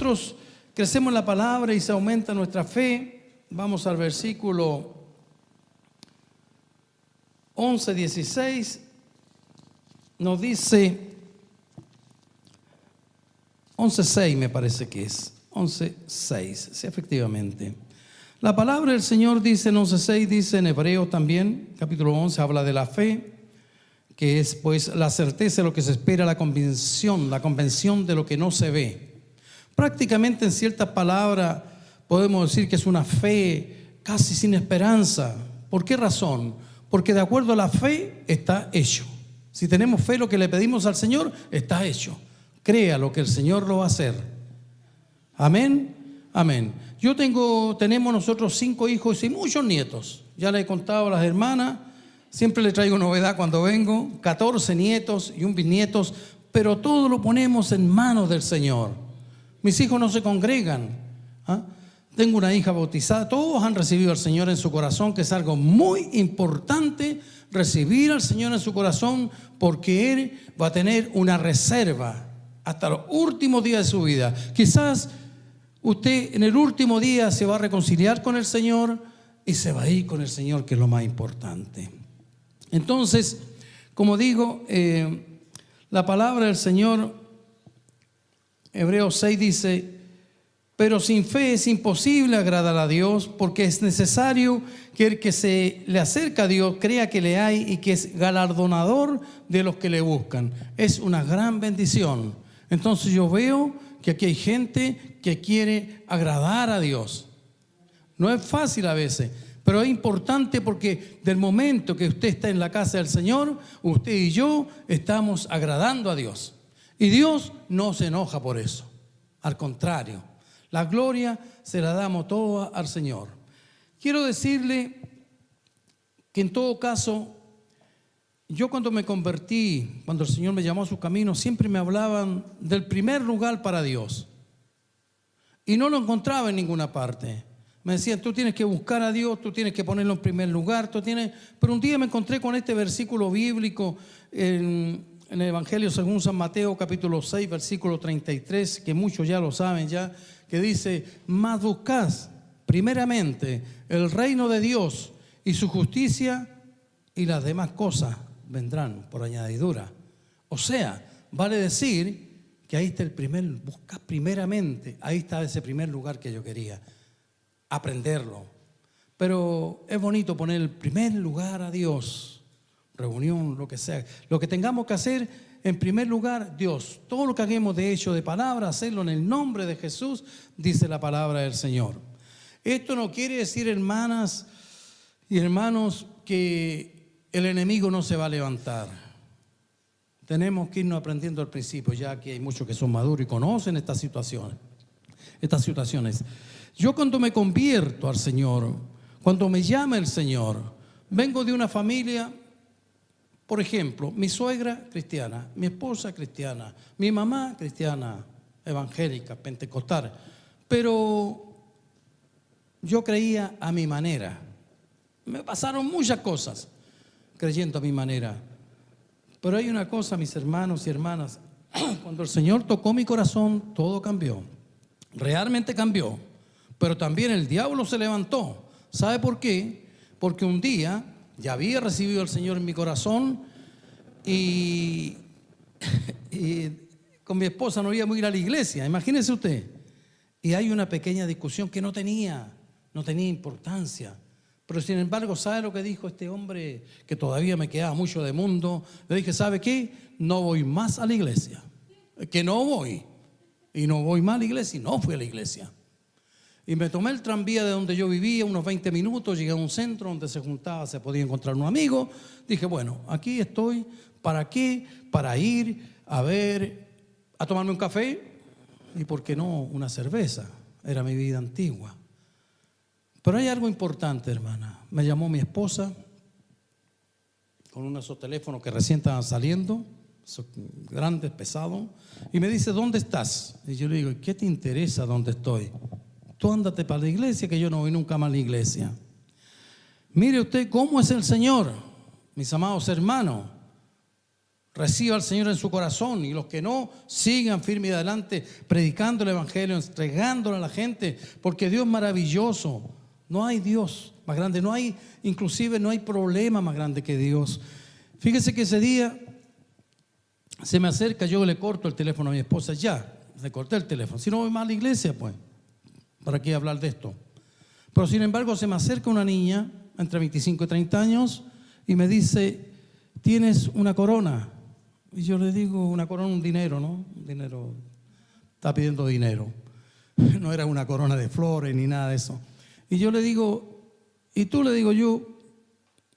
nosotros crecemos en la palabra y se aumenta nuestra fe, vamos al versículo 11, 16, nos dice, 11:6 me parece que es, 11:6, sí, efectivamente. La palabra del Señor dice en 11:6, dice en Hebreo también, capítulo 11, habla de la fe, que es pues la certeza de lo que se espera, la convicción de lo que no se ve. Prácticamente en ciertas palabras podemos decir que es una fe casi sin esperanza. ¿Por qué razón? Porque de acuerdo a la fe está hecho. Si tenemos fe, lo que le pedimos al Señor está hecho. Crea lo que el Señor lo va a hacer. Amén, amén. Tenemos nosotros 5 hijos y muchos nietos. Ya le he contado a las hermanas, siempre le traigo novedad cuando vengo, 14 nietos y un bisnietos, pero todo lo ponemos en manos del Señor. Mis hijos no se congregan. Tengo una hija bautizada, todos han recibido al Señor en su corazón, que es algo muy importante, recibir al Señor en su corazón, porque Él va a tener una reserva hasta los últimos días de su vida. Quizás usted en el último día se va a reconciliar con el Señor y se va a ir con el Señor, que es lo más importante. Entonces, como digo, la palabra del Señor, Hebreos 6 dice: pero sin fe es imposible agradar a Dios, porque es necesario que el que se le acerca a Dios crea que le hay y que es galardonador de los que le buscan. Es una gran bendición. Entonces yo veo que aquí hay gente que quiere agradar a Dios. No es fácil a veces, pero es importante, porque del momento que usted está en la casa del Señor, usted y yo estamos agradando a Dios. Y Dios no se enoja por eso. Al contrario, la gloria se la damos toda al Señor. Quiero decirle que en todo caso, yo cuando me convertí, cuando el Señor me llamó a su camino, siempre me hablaban del primer lugar para Dios. Y no lo encontraba en ninguna parte. Me decían, tú tienes que buscar a Dios, tú tienes que ponerlo en primer lugar, Pero un día me encontré con este versículo bíblico en el Evangelio según San Mateo, capítulo 6, versículo 33, que muchos ya lo saben ya, que dice: mas buscad primeramente el reino de Dios y su justicia, y las demás cosas vendrán por añadidura. O sea, vale decir que ahí está busca primeramente, ahí está ese primer lugar que yo quería, aprenderlo. Pero es bonito poner el primer lugar a Dios, reunión, lo que sea, lo que tengamos que hacer. En primer lugar, Dios. Todo lo que hagamos de hecho, de palabra, hacerlo en el nombre de Jesús, dice la palabra del Señor. Esto no quiere decir, hermanas y hermanos, que el enemigo no se va a levantar. Tenemos que irnos aprendiendo al principio, ya que hay muchos que son maduros y conocen estas situaciones. Yo cuando me convierto al Señor, cuando me llama el Señor, vengo de una familia. Por ejemplo, mi suegra cristiana, mi esposa cristiana, mi mamá cristiana, evangélica, pentecostal. Pero yo creía a mi manera. Me pasaron muchas cosas creyendo a mi manera. Pero hay una cosa, mis hermanos y hermanas, cuando el Señor tocó mi corazón, todo cambió. Realmente cambió. Pero también el diablo se levantó. ¿Sabe por qué? Porque un día ya había recibido al Señor en mi corazón y con mi esposa no íbamos a ir a la iglesia, imagínese usted. Y hay una pequeña discusión que no tenía importancia. Pero sin embargo, ¿sabe lo que dijo este hombre? Que todavía me quedaba mucho de mundo. Le dije, ¿sabe qué? No voy más a la iglesia. Que no voy. Y no voy más a la iglesia, y no fui a la iglesia. Y me tomé el tranvía de donde yo vivía, unos 20 minutos, llegué a un centro donde se podía encontrar un amigo. Dije, bueno, aquí estoy, ¿para qué? Para ir a tomarme un café y, ¿por qué no, una cerveza? Era mi vida antigua. Pero hay algo importante, hermana. Me llamó mi esposa con uno de esos teléfonos que recién estaban saliendo, esos grandes, pesados, y me dice, ¿dónde estás? Y yo le digo, ¿qué te interesa dónde estoy? Tú ándate para la iglesia, que yo no voy nunca más a la iglesia. Mire usted cómo es el Señor, mis amados hermanos. reciba al Señor en su corazón, y los que no, sigan firme y adelante predicando el evangelio, entregándolo a la gente, porque Dios es maravilloso. No hay Dios más grande, inclusive no hay problema más grande que Dios. Fíjese que ese día se me acerca, yo le corto el teléfono a mi esposa, ya, le corté el teléfono, si no voy más a la iglesia, pues, ¿para qué hablar de esto? Pero sin embargo se me acerca una niña entre 25 y 30 años y me dice, ¿tienes una corona? Y yo le digo, una corona, un dinero, ¿no? Un dinero, está pidiendo dinero. No era una corona de flores ni nada de eso. Y yo le digo, ¿y tú? Le digo yo,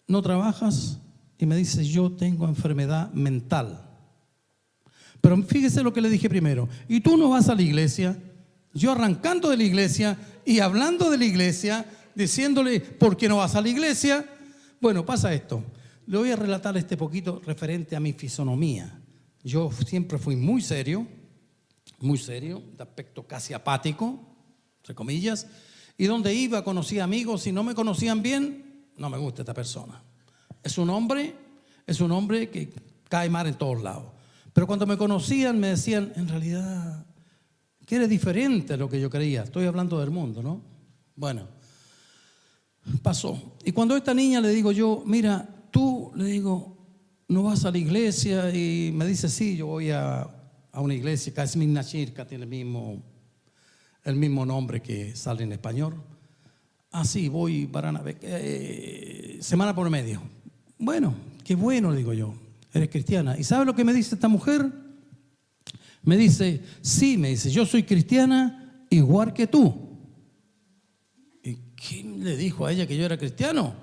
¿no trabajas? Y me dice, yo tengo enfermedad mental. Pero fíjese lo que le dije primero. ¿Y tú no vas a la iglesia? Yo arrancando de la iglesia y hablando de la iglesia, diciéndole, ¿por qué no vas a la iglesia? Bueno, pasa esto. Le voy a relatar este poquito referente a mi fisonomía. Yo siempre fui muy serio, de aspecto casi apático, entre comillas. Y donde iba conocía amigos. Si no me conocían bien, no me gusta esta persona. Es un hombre que cae mal en todos lados. Pero cuando me conocían me decían, en realidad, que eres diferente a lo que yo creía. Estoy hablando del mundo, ¿no? Bueno, pasó. Y cuando a esta niña le digo yo, mira, tú, le digo, ¿no vas a la iglesia? Y me dice, sí, yo voy a una iglesia, Kazmin Nashirka, tiene el mismo nombre que sale en español. Ah, sí, voy para semana por medio. Bueno, qué bueno, digo yo, eres cristiana. ¿Y sabes lo que me dice esta mujer? Me dice, sí, me dice, yo soy cristiana igual que tú. ¿Y quién le dijo a ella que yo era cristiano?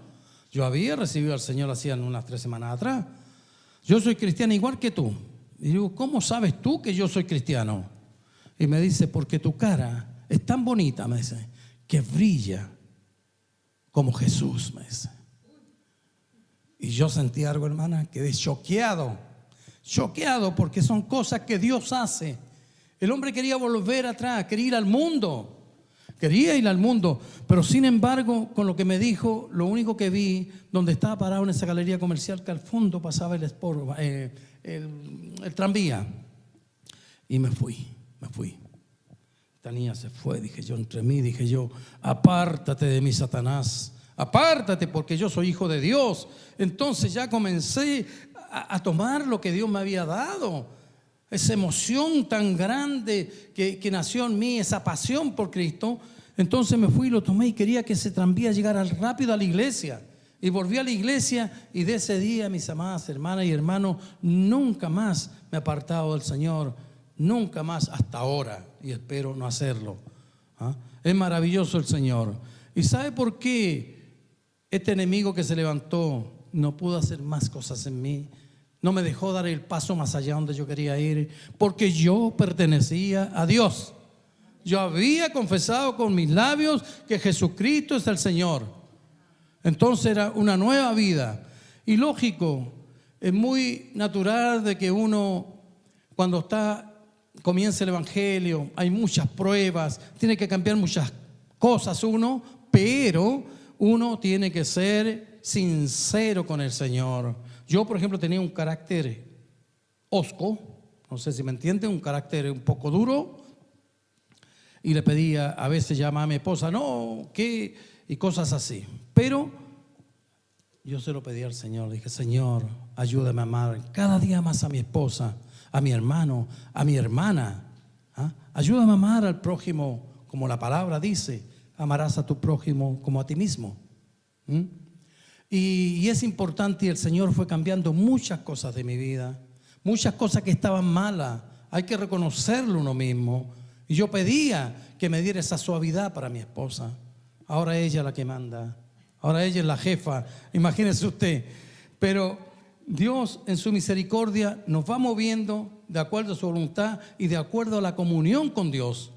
Yo había recibido al Señor hacía unas 3 semanas atrás. Yo soy cristiana igual que tú. Y digo, ¿cómo sabes tú que yo soy cristiano? Y me dice, porque tu cara es tan bonita, me dice, que brilla como Jesús, me dice. Y yo sentí algo, hermana, quedé choqueado porque son cosas que Dios hace. El hombre quería volver atrás, quería ir al mundo, pero sin embargo, con lo que me dijo, lo único que vi, donde estaba parado en esa galería comercial, que al fondo pasaba el tranvía, y me fui. Esta niña se fue, dije yo, apártate de mí, Satanás, apártate, porque yo soy hijo de Dios. Entonces ya comencé a tomar lo que Dios me había dado, esa emoción tan grande que nació en mí, esa pasión por Cristo. Entonces me fui y lo tomé y quería que ese tranvía llegara rápido a la iglesia. Y volví a la iglesia, y de ese día, mis amadas hermanas y hermanos, nunca más me he apartado del Señor, nunca más hasta ahora, y espero no hacerlo. ¿Ah? Es maravilloso el Señor. ¿Y sabe por qué este enemigo que se levantó no pudo hacer más cosas en mí? No me dejó dar el paso más allá donde yo quería ir, porque yo pertenecía a Dios. Yo había confesado con mis labios que Jesucristo es el Señor. Entonces era una nueva vida. Y lógico, es muy natural de que uno, cuando comienza el evangelio, hay muchas pruebas, tiene que cambiar muchas cosas uno, pero uno tiene que ser sincero con el Señor. Yo, por ejemplo, tenía un carácter hosco, no sé si me entienden, un carácter un poco duro, y le pedía, a veces llamaba a mi esposa, no, ¿qué? Y cosas así. Pero yo se lo pedí al Señor, le dije, Señor, ayúdame a amar cada día más a mi esposa, a mi hermano, a mi hermana. ¿Ah? Ayúdame a amar al prójimo, como la palabra dice, amarás a tu prójimo como a ti mismo. Y es importante, y el Señor fue cambiando muchas cosas de mi vida, muchas cosas que estaban malas, hay que reconocerlo uno mismo. Y yo pedía que me diera esa suavidad para mi esposa. Ahora ella es la que manda, ahora ella es la jefa, imagínese usted. Pero Dios en su misericordia nos va moviendo de acuerdo a su voluntad y de acuerdo a la comunión con Dios,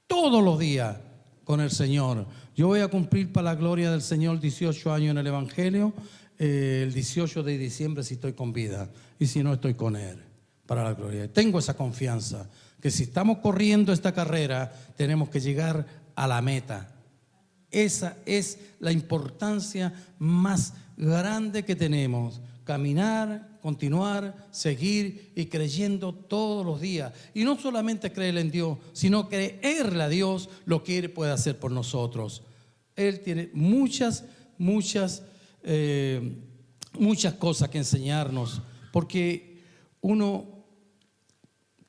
todos los días con el Señor. Yo voy a cumplir para la gloria del Señor 18 años en el Evangelio, el 18 de diciembre si estoy con vida, y si no estoy con Él, para la gloria. Tengo esa confianza, que si estamos corriendo esta carrera, tenemos que llegar a la meta. Esa es la importancia más grande que tenemos. caminar, continuar, seguir y creyendo todos los días. Y no solamente creer en Dios, sino creerle a Dios lo que Él puede hacer por nosotros. Él tiene muchas cosas que enseñarnos, porque uno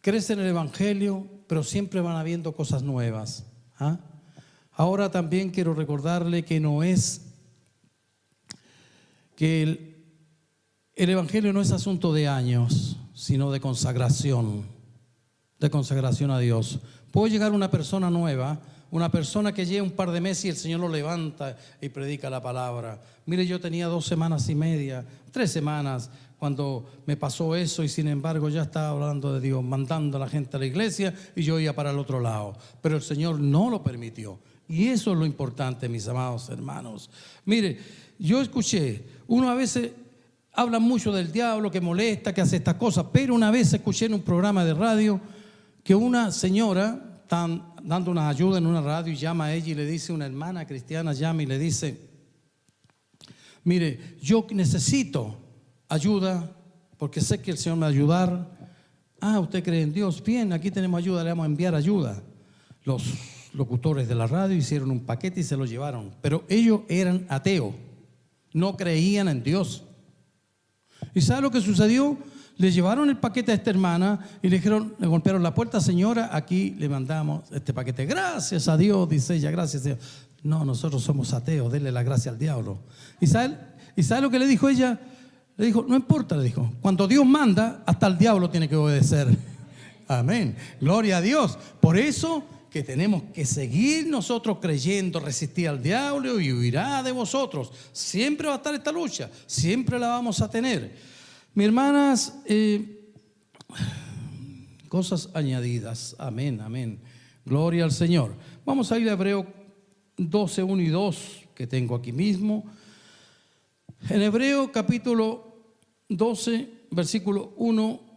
crece en el Evangelio, pero siempre van habiendo cosas nuevas. Ahora también quiero recordarle que el Evangelio no es asunto de años, sino de consagración a Dios. Puede llegar una persona nueva, una persona que lleva un par de meses y el Señor lo levanta y predica la palabra. Mire, yo tenía 2 semanas y media, 3 semanas cuando me pasó eso, y sin embargo ya estaba hablando de Dios, mandando a la gente a la iglesia, y yo iba para el otro lado. Pero el Señor no lo permitió. Y eso es lo importante, mis amados hermanos. Mire, yo escuché, uno a veces habla mucho del diablo, que molesta, que hace estas cosas, pero una vez escuché en un programa de radio que una señora está dando una ayuda en una radio y llama a ella y le dice, una hermana cristiana llama y le dice, mire, yo necesito ayuda porque sé que el Señor me va a ayudar. ¿Usted cree en Dios? Bien, aquí tenemos ayuda, le vamos a enviar ayuda. Los locutores de la radio hicieron un paquete y se lo llevaron, pero ellos eran ateos, no creían en Dios. ¿Y sabe lo que sucedió? Le llevaron el paquete a esta hermana y le dijeron, le golpearon la puerta, señora, aquí le mandamos este paquete. Gracias a Dios, dice ella, gracias a Dios. No, nosotros somos ateos, denle la gracia al diablo. ¿Y sabe lo que le dijo ella? Le dijo, no importa, le dijo, cuando Dios manda, hasta el diablo tiene que obedecer. Amén, gloria a Dios. Por eso que tenemos que seguir nosotros creyendo, resistir al diablo y huirá de vosotros. Siempre va a estar esta lucha, siempre la vamos a tener. Mis hermanas, cosas añadidas. Amén, amén. Gloria al Señor. Vamos a ir a Hebreos 12, 1 y 2, que tengo aquí mismo. En Hebreos capítulo 12, versículo 1.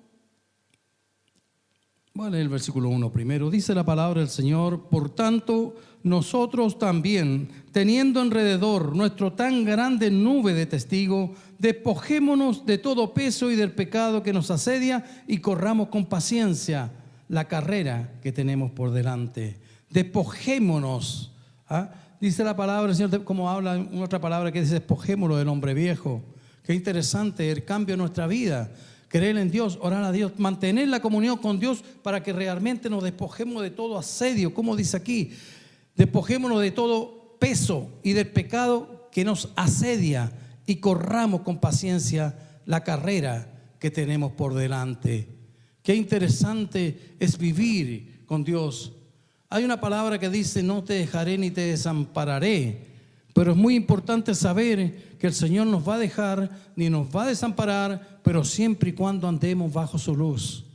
Vale, el versículo 1 primero. Dice la palabra del Señor: por tanto, nosotros también, teniendo alrededor nuestro tan grande nube de testigos, despojémonos de todo peso y del pecado que nos asedia y corramos con paciencia la carrera que tenemos por delante. Despojémonos. Dice la palabra del Señor, como habla en otra palabra que dice despojémonos del hombre viejo. Qué interesante el cambio en nuestra vida. Creer en Dios, orar a Dios, mantener la comunión con Dios para que realmente nos despojemos de todo asedio, como dice aquí. Despojémonos de todo peso y del pecado que nos asedia y corramos con paciencia la carrera que tenemos por delante. Qué interesante es vivir con Dios. Hay una palabra que dice: no te dejaré ni te desampararé. Pero es muy importante saber que el Señor nos va a dejar ni nos va a desamparar, pero siempre y cuando andemos bajo su luz.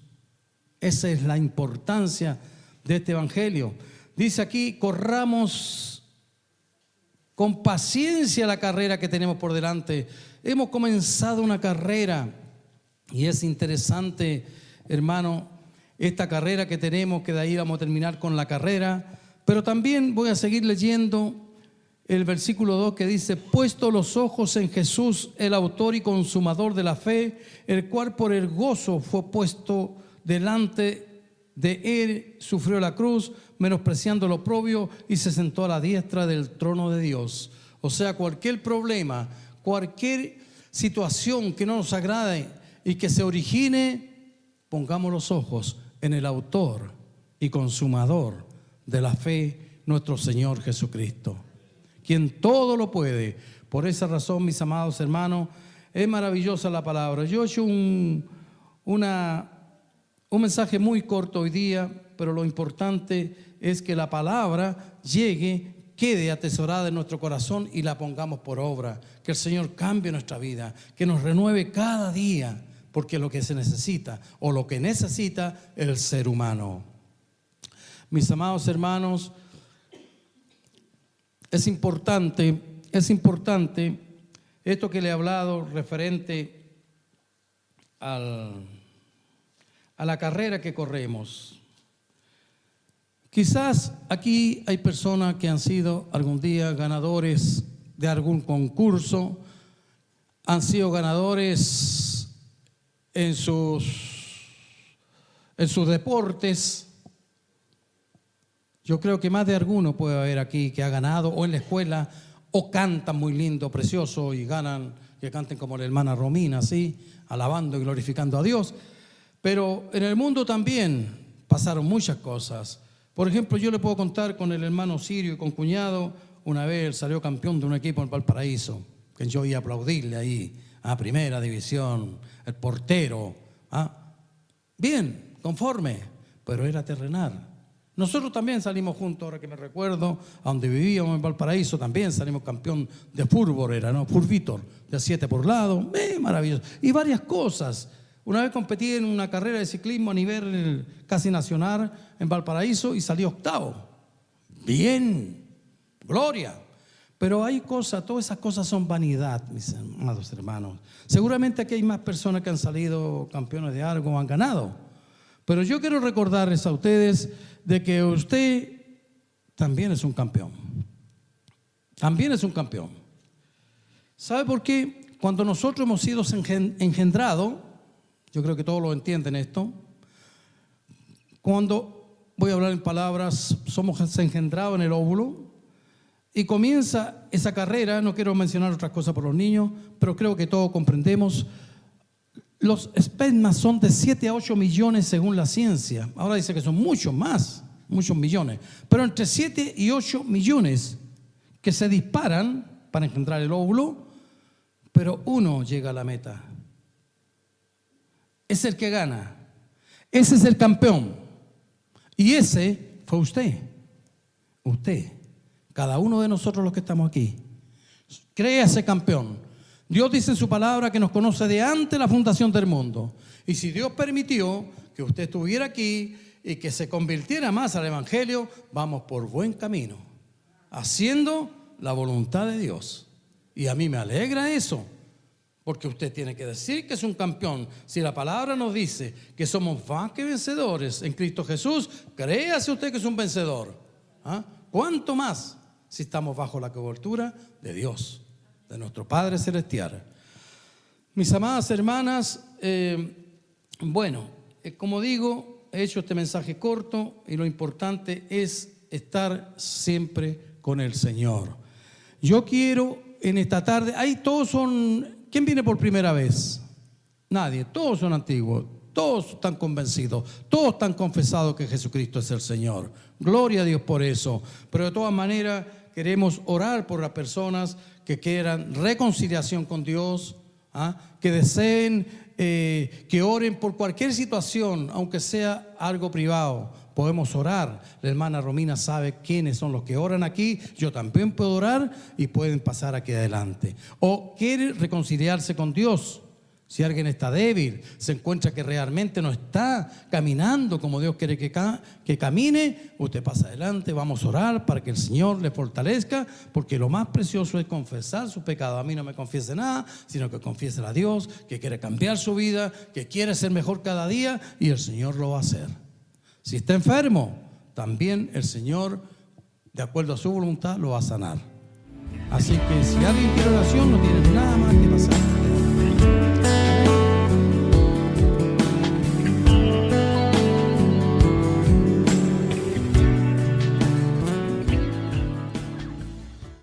Esa es la importancia de este evangelio. Dice aquí: corramos con paciencia la carrera que tenemos por delante. Hemos comenzado una carrera y es interesante, hermano, esta carrera que tenemos, que de ahí vamos a terminar con la carrera. Pero también voy a seguir leyendo el versículo 2 que dice: puesto los ojos en Jesús, el autor y consumador de la fe, el cual por el gozo fue puesto delante de él, sufrió la cruz, menospreciando lo oprobio, y se sentó a la diestra del trono de Dios. O sea, cualquier problema, cualquier situación que no nos agrade y que se origine, pongamos los ojos en el autor y consumador de la fe, nuestro Señor Jesucristo, quien todo lo puede. Por esa razón, mis amados hermanos, es maravillosa la palabra. Yo he hecho un mensaje muy corto hoy día, pero lo importante es que la palabra llegue, quede atesorada en nuestro corazón y la pongamos por obra. Que el Señor cambie nuestra vida, que nos renueve cada día, porque es lo que se necesita, o lo que necesita el ser humano. Mis amados hermanos, es importante esto que le he hablado referente a la carrera que corremos. Quizás aquí hay personas que han sido algún día ganadores de algún concurso, han sido ganadores en sus deportes. Yo creo que más de alguno puede haber aquí que ha ganado o en la escuela o cantan muy lindo, precioso y ganan, que canten como la hermana Romina, ¿sí? Alabando y glorificando a Dios. Pero en el mundo también pasaron muchas cosas. Por ejemplo, yo le puedo contar con el hermano Sirio y con cuñado, una vez él salió campeón de un equipo en Valparaíso, que yo iba a aplaudirle ahí, a primera división, el portero. Bien, conforme, pero era terrenal. Nosotros también salimos juntos, ahora que me recuerdo, a donde vivíamos en Valparaíso, también salimos campeón de fútbol, era, ¿no? Furvítor, de 7 por lado, maravilloso. Y varias cosas. Una vez competí en una carrera de ciclismo a nivel casi nacional en Valparaíso y salí octavo. Bien, gloria. Pero hay cosas, todas esas cosas son vanidad, mis amados hermanos. Seguramente aquí hay más personas que han salido campeones de algo o han ganado. Pero yo quiero recordarles a ustedes de que usted también es un campeón. También es un campeón. ¿Sabe por qué? Cuando nosotros hemos sido engendrados, yo creo que todos lo entienden esto, cuando, voy a hablar en palabras, somos engendrados en el óvulo y comienza esa carrera. No quiero mencionar otras cosas por los niños, pero creo que todos comprendemos. Los espermas son de 7 a 8 millones según la ciencia. Ahora dice que son muchos más, muchos millones. Pero entre 7 y 8 millones que se disparan para engendrar el óvulo, pero uno llega a la meta. Es el que gana. Ese es el campeón. Y ese fue usted. Usted. Cada uno de nosotros los que estamos aquí. Créase campeón. Dios dice en su palabra que nos conoce de antes de la fundación del mundo. Y si Dios permitió que usted estuviera aquí y que se convirtiera más al evangelio, vamos por buen camino, haciendo la voluntad de Dios. Y a mí me alegra eso, porque usted tiene que decir que es un campeón. Si la palabra nos dice que somos más que vencedores en Cristo Jesús, créase usted que es un vencedor. ¿Cuánto más si estamos bajo la cobertura de Dios, de nuestro Padre Celestial? Mis amadas hermanas, como digo, he hecho este mensaje corto y lo importante es estar siempre con el Señor. Yo quiero en esta tarde, ahí todos son, ¿quién viene por primera vez? Nadie, todos son antiguos, todos están convencidos, todos están confesados que Jesucristo es el Señor. Gloria a Dios por eso. Pero de todas maneras queremos orar por las personas que quieran reconciliación con Dios, que deseen, que oren por cualquier situación, aunque sea algo privado. Podemos orar. La hermana Romina sabe quiénes son los que oran aquí. Yo también puedo orar y pueden pasar aquí adelante. O quiere reconciliarse con Dios. Si alguien está débil, se encuentra que realmente no está caminando como Dios quiere que camine, usted pasa adelante, vamos a orar para que el Señor le fortalezca, porque lo más precioso es confesar su pecado. A mí no me confiese nada, sino que confiese a Dios, que quiere cambiar su vida, que quiere ser mejor cada día, y el Señor lo va a hacer. Si está enfermo, también el Señor, de acuerdo a su voluntad, lo va a sanar. Así que si alguien quiere oración, no tiene nada más que pasar.